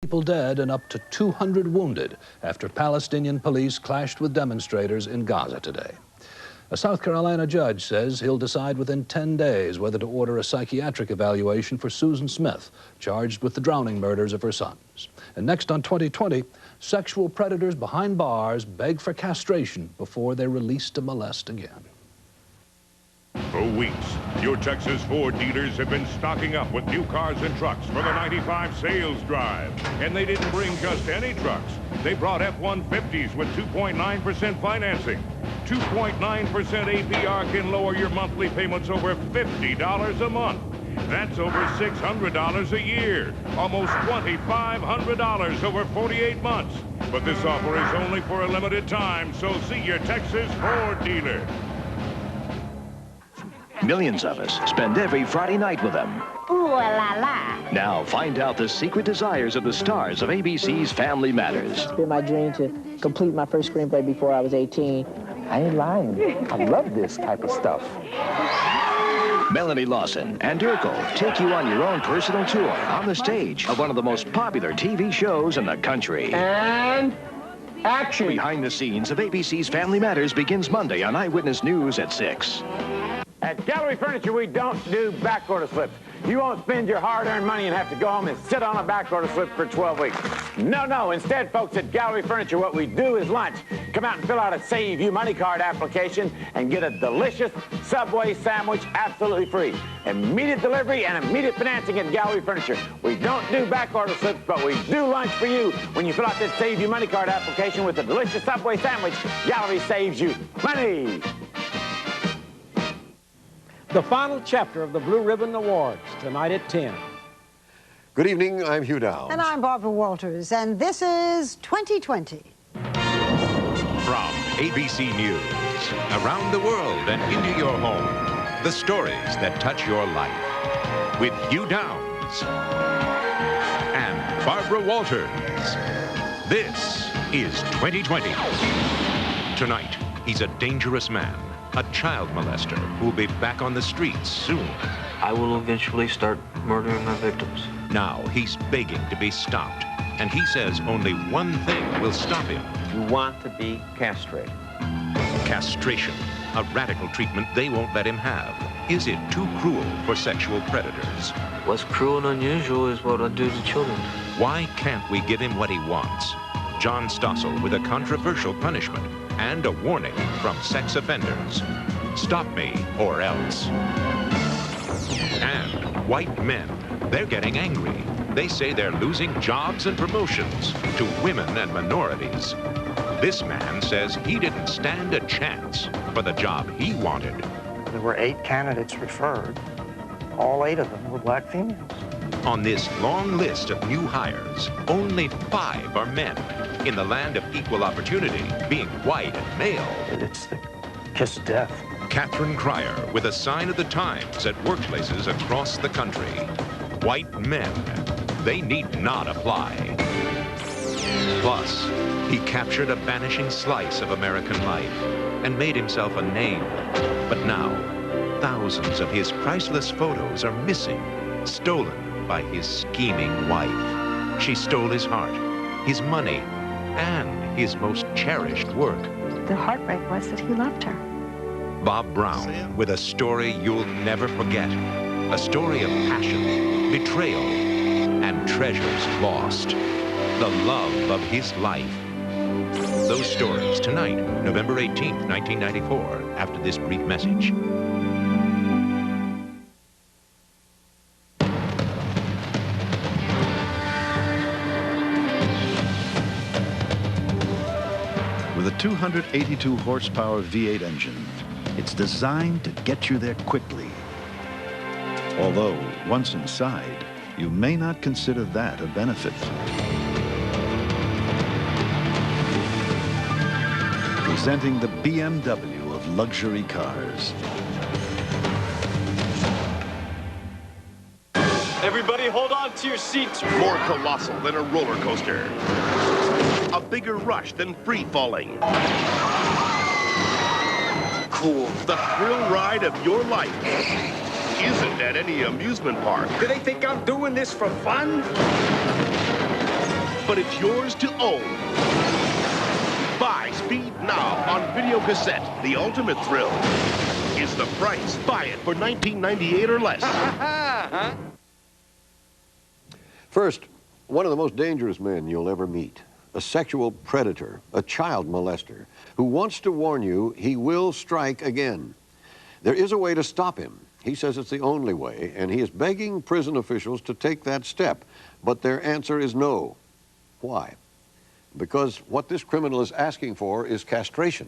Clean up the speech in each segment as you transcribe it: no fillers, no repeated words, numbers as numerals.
people dead and up to 200 wounded after Palestinian police clashed with demonstrators in Gaza today. A South Carolina judge says he'll decide within 10 days whether to order a psychiatric evaluation for Susan Smith, charged with the drowning murders of her sons. And next on 2020, sexual predators behind bars beg for castration before they're released to molest again. For weeks, your Texas Ford dealers have been stocking up with new cars and trucks for the 95 sales drive. And they didn't bring just any trucks. They brought F-150s with 2.9% financing. 2.9% APR can lower your monthly payments over $50 a month. That's over $600 a year, almost $2,500 over 48 months. But this offer is only for a limited time, so see your Texas Ford dealer. Millions of us spend every Friday night with them. Ooh la la. Now find out the secret desires of the stars of ABC's Family Matters. It's been my dream to complete my first screenplay before I was 18. I ain't lying. I love this type of stuff. Melanie Lawson and Urkel take you on your own personal tour on the stage of one of the most popular TV shows in the country. And action. Behind the scenes of ABC's Family Matters begins Monday on Eyewitness News at 6. At Gallery Furniture, we don't do back order slips. You won't spend your hard-earned money and have to go home and sit on a back order slip for 12 weeks. No. Instead, folks, at Gallery Furniture, what we do is lunch. Come out and fill out a Save You Money Card application and get a delicious Subway sandwich absolutely free. Immediate delivery and immediate financing at Gallery Furniture. We don't do back order slips, but we do lunch for you. When you fill out this Save You Money Card application with a delicious Subway sandwich, Gallery saves you money. The final chapter of the Blue Ribbon Awards, tonight at 10. Good evening, I'm Hugh Downs. And I'm Barbara Walters, and this is 2020. From ABC News, around the world and into your home, the stories that touch your life. With Hugh Downs and Barbara Walters. This is 2020. Tonight, he's a dangerous man. A child molester who'll be back on the streets soon. I will eventually start murdering my victims. Now he's begging to be stopped, and he says only one thing will stop him. You want to be castrated. Castration, a radical treatment they won't let him have. Is it too cruel for sexual predators? What's cruel and unusual is what I do to children. Why can't we give him what he wants? John Stossel with a controversial punishment and a warning from sex offenders. Stop me or else. And white men, they're getting angry. They say they're losing jobs and promotions to women and minorities. This man says he didn't stand a chance for the job he wanted. There were 8 candidates referred. All 8 of them were black females. On this long list of new hires, only 5 are men. In the land of equal opportunity, being white and male. It's the kiss of death. Catherine Cryer with a sign of the times at workplaces across the country. White men, they need not apply. Plus, he captured a vanishing slice of American life and made himself a name. But now, thousands of his priceless photos are missing, stolen by his scheming wife. She stole his heart, his money, and his most cherished work. The heartbreak was that he loved her. Bob Brown with a story you'll never forget. A story of passion, betrayal, and treasures lost. The love of his life. Those stories tonight, November 18th, 1994, after this brief message. With a 282 horsepower V8 engine, it's designed to get you there quickly. Although, once inside, you may not consider that a benefit. Presenting the BMW of luxury cars. Everybody hold on to your seats. More colossal than a roller coaster. A bigger rush than free falling. Cool. The thrill ride of your life isn't at any amusement park. Do they think I'm doing this for fun? but it's yours to own. Buy Speed now on videocassette. The ultimate thrill is the price. Buy it for $19.98 or less. First, one of the most dangerous men you'll ever meet. A sexual predator, a child molester, who wants to warn you he will strike again. There is a way to stop him. He says it's the only way, and he is begging prison officials to take that step. But their answer is no. Why? Because what this criminal is asking for is castration.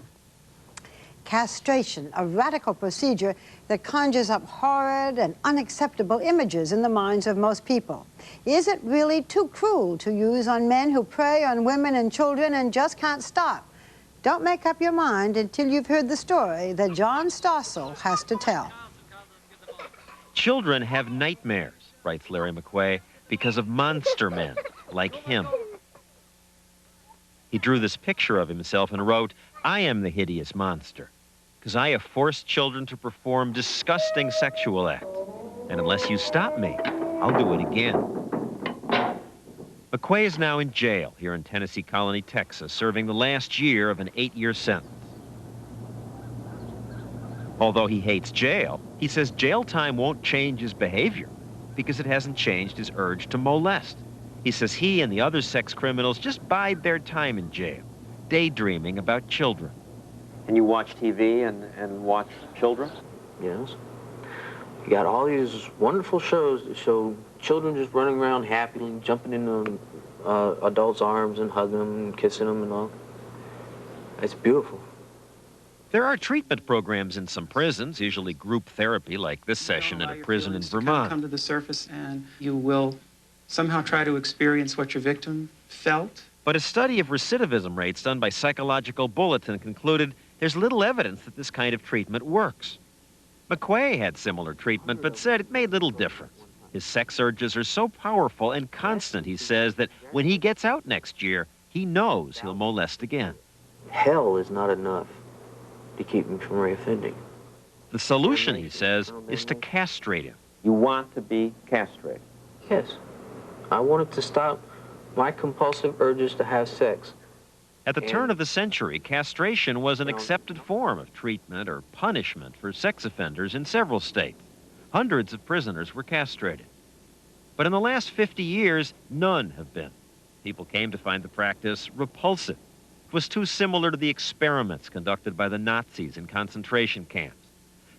Castration, a radical procedure that conjures up horrid and unacceptable images in the minds of most people. Is it really too cruel to use on men who prey on women and children and just can't stop? Don't make up your mind until you've heard the story that John Stossel has to tell. Children have nightmares, writes Larry McQuay, because of monster men like him. He drew this picture of himself and wrote, "I am the hideous monster, because I have forced children to perform disgusting sexual acts. And unless you stop me, I'll do it again." McQuay is now in jail here in Tennessee Colony, Texas, serving the last year of an 8-year sentence. Although he hates jail, he says jail time won't change his behavior because it hasn't changed his urge to molest. He says he and the other sex criminals just bide their time in jail, daydreaming about children. And you watch TV and watch children? Yes. You got all these wonderful shows that show children just running around happily, jumping into adults' arms and hugging them and kissing them and all. It's beautiful. There are treatment programs in some prisons, usually group therapy like this session in a prison in Vermont. Come to the surface and you will somehow try to experience what your victim felt. But a study of recidivism rates done by Psychological Bulletin concluded there's little evidence that this kind of treatment works. McQuay had similar treatment, but said it made little difference. His sex urges are so powerful and constant, he says, that when he gets out next year, he knows he'll molest again. Hell is not enough to keep him from reoffending. The solution, he says, is to castrate him. You want to be castrated? Yes. I wanted to stop my compulsive urges to have sex. At the turn of the century, castration was an accepted form of treatment or punishment for sex offenders in several states. Hundreds of prisoners were castrated. But in the last 50 years, none have been. People came to find the practice repulsive. It was too similar to the experiments conducted by the Nazis in concentration camps,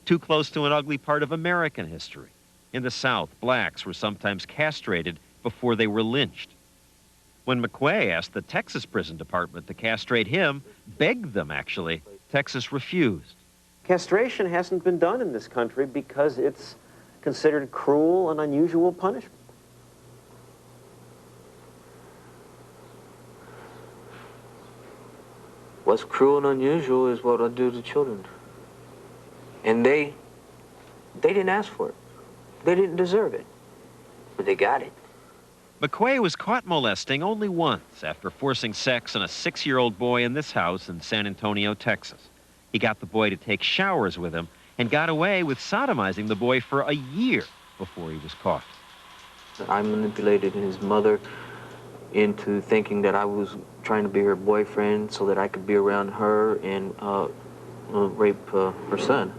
too close to an ugly part of American history. In the South, blacks were sometimes castrated before they were lynched. When McQuay asked the Texas Prison Department to castrate him, begged them actually, Texas refused. Castration hasn't been done in this country because it's considered cruel and unusual punishment. What's cruel and unusual is what I do to children. And they didn't ask for it. They didn't deserve it, but they got it. McQuay was caught molesting only once after forcing sex on a 6-year-old boy in this house in San Antonio, Texas. He got the boy to take showers with him and got away with sodomizing the boy for a year before he was caught. I manipulated his mother into thinking that I was trying to be her boyfriend so that I could be around her and rape her son.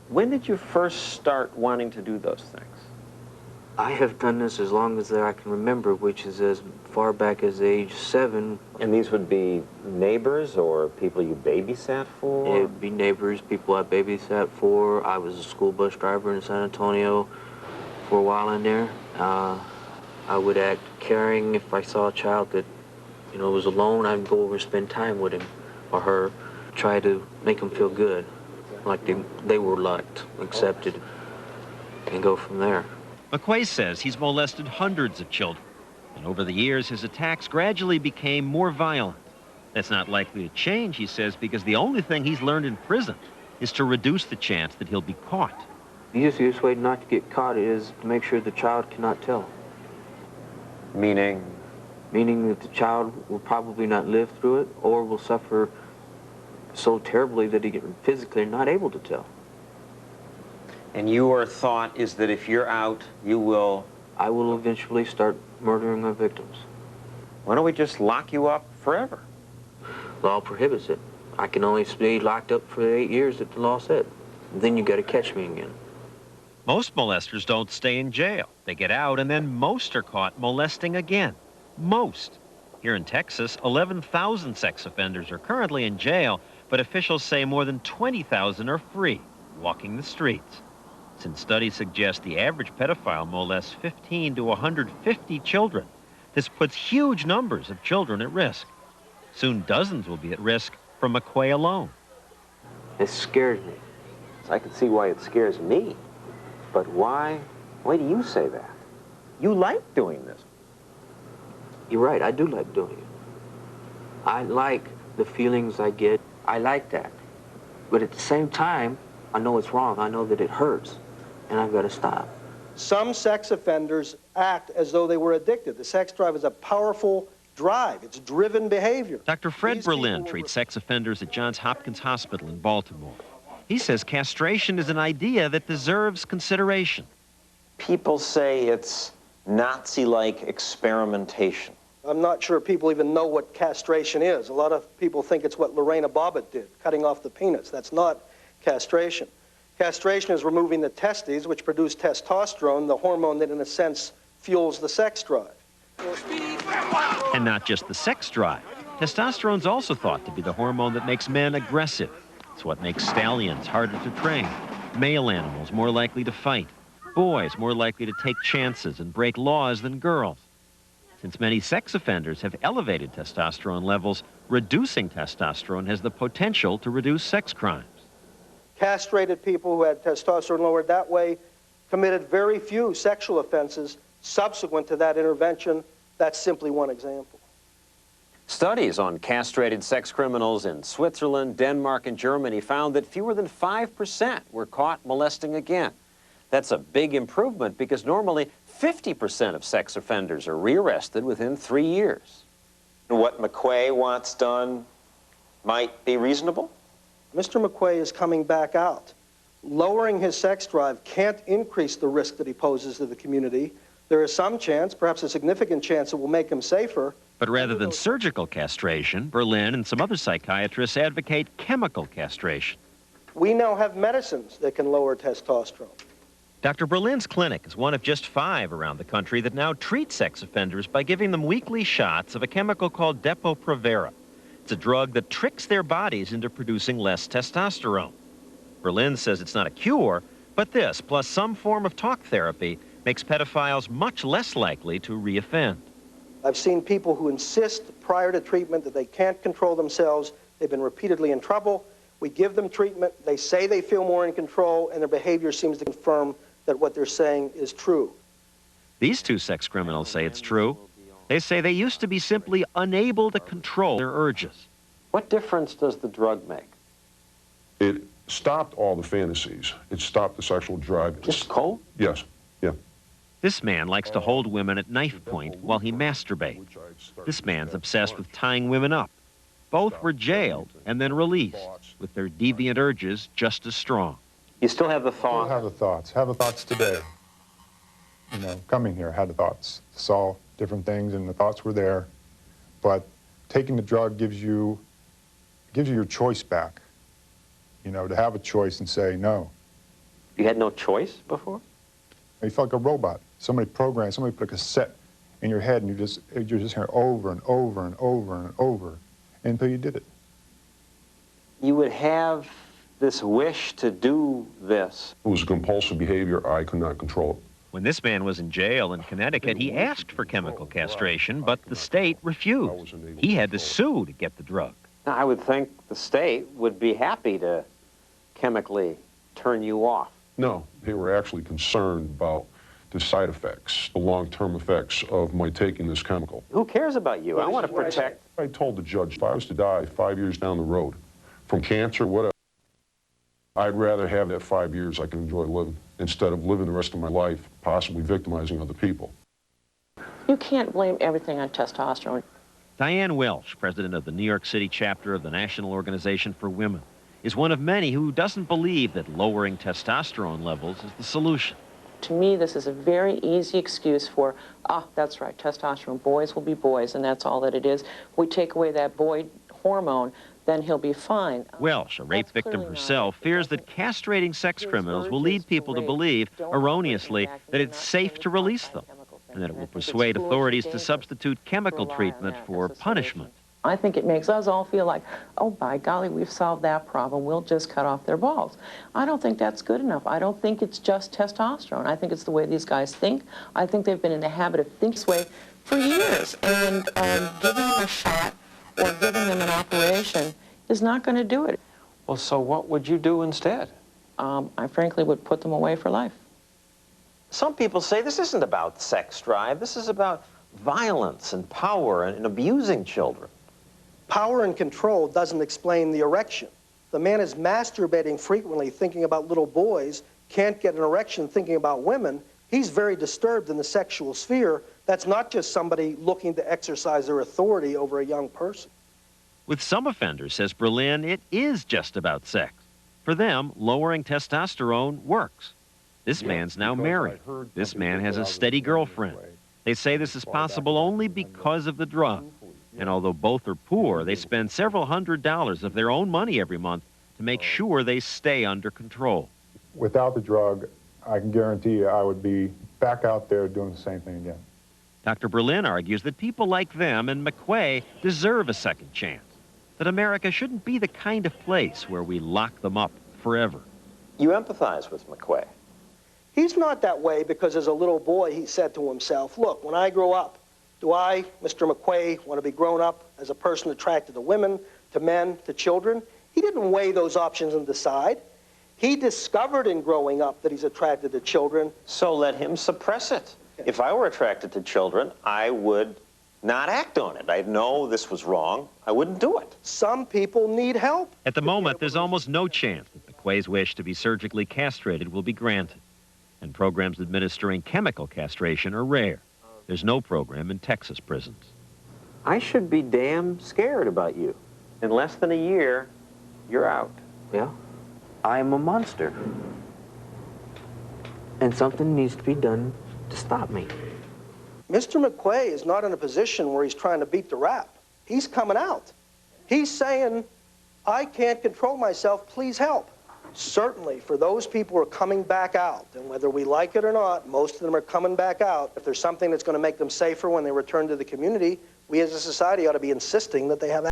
When did you first start wanting to do those things? I have done this as long as I can remember, which is as far back as age 7. And these would be neighbors or people you babysat for? It would be neighbors, people I babysat for. I was a school bus driver in San Antonio for a while in there. I would act caring if I saw a child that, was alone. I'd go over and spend time with him or her, try to make them feel good, like they were liked, accepted, and go from there. McQuay says he's molested hundreds of children, and over the years his attacks gradually became more violent. That's not likely to change, he says, because the only thing he's learned in prison is to reduce the chance that he'll be caught. The easiest way not to get caught is to make sure the child cannot tell. Meaning? Meaning that the child will probably not live through it or will suffer so terribly that he physically not able to tell. And your thought is that if you're out, you will... I will eventually start murdering my victims. Why don't we just lock you up forever? Law prohibits it. I can only stay locked up for 8 years that the law said. Then you got to catch me again. Most molesters don't stay in jail. They get out, and then most are caught molesting again. Most. Here in Texas, 11,000 sex offenders are currently in jail, but officials say more than 20,000 are free, walking the streets. Since studies suggest the average pedophile molests 15 to 150 children, this puts huge numbers of children at risk. Soon dozens will be at risk from McQuay alone. It scares me. I can see why it scares me. But why do you say that? You like doing this. You're right, I do like doing it. I like the feelings I get. I like that. But at the same time, I know it's wrong. I know that it hurts, and I've got to stop. Some sex offenders act as though they were addicted. The sex drive is a powerful drive. It's driven behavior. Dr. Fred Berlin treats sex offenders at Johns Hopkins Hospital in Baltimore. He says castration is an idea that deserves consideration. People say it's Nazi-like experimentation. I'm not sure people even know what castration is. A lot of people think it's what Lorena Bobbitt did, cutting off the penis. That's not castration. Castration is removing the testes, which produce testosterone, the hormone that, in a sense, fuels the sex drive. And not just the sex drive. Testosterone's also thought to be the hormone that makes men aggressive. It's what makes stallions harder to train, male animals more likely to fight, boys more likely to take chances and break laws than girls. Since many sex offenders have elevated testosterone levels, reducing testosterone has the potential to reduce sex crimes. Castrated people who had testosterone lowered that way committed very few sexual offenses subsequent to that intervention. That's simply one example. Studies on castrated sex criminals in Switzerland, Denmark, and Germany found that fewer than 5% were caught molesting again. That's a big improvement because normally 50% of sex offenders are rearrested within 3 years. What McQuay wants done might be reasonable? Mr. McQuay is coming back out. Lowering his sex drive can't increase the risk that he poses to the community. There is some chance, perhaps a significant chance, it will make him safer. But rather than surgical castration, Berlin and some other psychiatrists advocate chemical castration. We now have medicines that can lower testosterone. Dr. Berlin's clinic is one of just 5 around the country that now treat sex offenders by giving them weekly shots of a chemical called Depo-Provera. It's a drug that tricks their bodies into producing less testosterone. Berlin says it's not a cure, but this, plus some form of talk therapy, makes pedophiles much less likely to reoffend. I've seen people who insist prior to treatment that they can't control themselves. They've been repeatedly in trouble. We give them treatment. They say they feel more in control, and their behavior seems to confirm that what they're saying is true. These 2 sex criminals say it's true. They say they used to be simply unable to control their urges. What difference does the drug make? It stopped all the fantasies. It stopped the sexual drive. Just cold? Yes, yeah. This man likes to hold women at knife point while he masturbates. This man's obsessed with tying women up. Both were jailed and then released, with their deviant urges just as strong. You still have the thought? Still have the thoughts. Have the thoughts today. You know, coming here, had the thoughts. Saw different things, and the thoughts were there. But taking the drug gives you your choice back. You know, to have a choice and say no. You had no choice before? You felt like a robot. Somebody programmed, somebody put a cassette in your head, and you're just hearing over and over and over and over until you did it. You would have this wish to do this. It was a compulsive behavior. I could not control it. When this man was in jail in Connecticut, he asked for chemical castration, but the state refused. He had to sue to get the drug. Now, I would think the state would be happy to chemically turn you off. No, they were actually concerned about the side effects, the long-term effects of my taking this chemical. Who cares about you? I want to protect. I told the judge if I was to die 5 years down the road from cancer, whatever, I'd rather have that 5 years I can enjoy living instead of living the rest of my life possibly victimizing other people. You can't blame everything on testosterone. Diane Welch, president of the New York City chapter of the National Organization for Women, is one of many who doesn't believe that lowering testosterone levels is the solution. To me, this is a very easy excuse for, that's right, testosterone, boys will be boys, and that's all that it is. We take away that boy hormone, then he'll be fine. Welsh, a rape victim herself, fears that castrating sex criminals will lead people to believe, erroneously, that it's safe to release them, and that it will persuade authorities to substitute chemical treatment for punishment. I think it makes us all feel like, oh, by golly, we've solved that problem. We'll just cut off their balls. I don't think that's good enough. I don't think it's just testosterone. I think it's the way these guys think. I think they've been in the habit of thinking this way for years. And giving them a shot or giving them an operation is not going to do it. Well, so what would you do instead? I frankly would put them away for life. Some people say this isn't about sex drive. This is about violence and power and abusing children. Power and control doesn't explain the erection. The man is masturbating frequently thinking about little boys, can't get an erection thinking about women. He's very disturbed in the sexual sphere. That's not just somebody looking to exercise their authority over a young person. With some offenders, says Berlin, it is just about sex. For them, lowering testosterone works. This man's now married. This man has a steady girlfriend. They say this is possible only because of the drug. And although both are poor, they spend several $100s of their own money every month to make sure they stay under control. Without the drug, I can guarantee you I would be back out there doing the same thing again. Dr. Berlin argues that people like them and McQuay deserve a second chance, that America shouldn't be the kind of place where we lock them up forever. You empathize with McQuay. He's not that way because as a little boy he said to himself, look, when I grow up, do I, Mr. McQuay, want to be grown up as a person attracted to women, to men, to children? He didn't weigh those options and decide. He discovered in growing up that he's attracted to children. So let him suppress it. If I were attracted to children, I would not act on it. I'd know this was wrong. I wouldn't do it. Some people need help. At the moment, there's almost no chance that McQuay's wish to be surgically castrated will be granted. And programs administering chemical castration are rare. There's no program in Texas prisons. I should be damn scared about you. In less than a year, you're out. Yeah, I'm a monster. And something needs to be done to stop me. Mr. McQuay is not in a position where he's trying to beat the rap. He's coming out. He's saying, I can't control myself, please help. Certainly, for those people who are coming back out, and whether we like it or not, most of them are coming back out. If there's something that's going to make them safer when they return to the community, we as a society ought to be insisting that they have